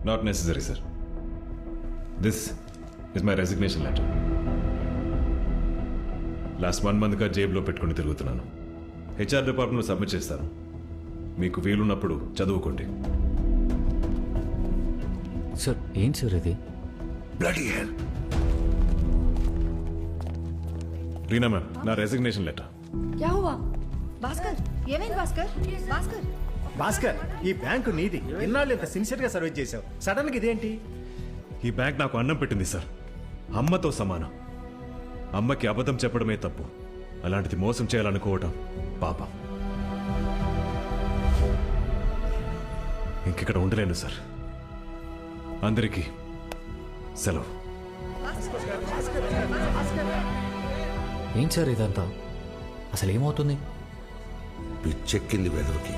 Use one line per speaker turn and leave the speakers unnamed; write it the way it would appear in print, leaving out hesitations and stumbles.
Not necessary sir. This is my resignation letter. Last 1 మంత్గా జేబులో పెట్టుకుని తిరుగుతున్నాను. హెచ్ఆర్ డిపార్ట్మెంట్లో సబ్మిట్ చేస్తాను. మీకు వీలున్నప్పుడు చదువుకోండి.
సార్ ఏంటి సార్ ఇది?
Bloody hell.
రీనా మ్యామ్, నా రెసిగ్నేషన్ లెటర్.
क्या हुआ భాస్కర్? ఏమైంది భాస్కర్? భాస్కర్
భాస్కర్, ఈ బ్యాంకు నీది. ఎన్నాళ్ళు ఇంత సిన్సియర్ గా సర్వీస్ చేశావు, సడన్ గా ఇదేంటి?
ఈ బ్యాంక్ నాకు అన్నం పెట్టింది సార్. అమ్మతో సమానం. అమ్మకి అబద్ధం చెప్పడమే తప్పు. అలాంటిది మోసం చేయాలనుకోవటం పాపం. ఇంకిక్కడ ఉండలేను సార్. అందరికీ సెలవు.
ఏంటి సార్ ఇదంతా? అసలు ఏమవుతుంది?
పిచ్చెక్కింది వెదవికి.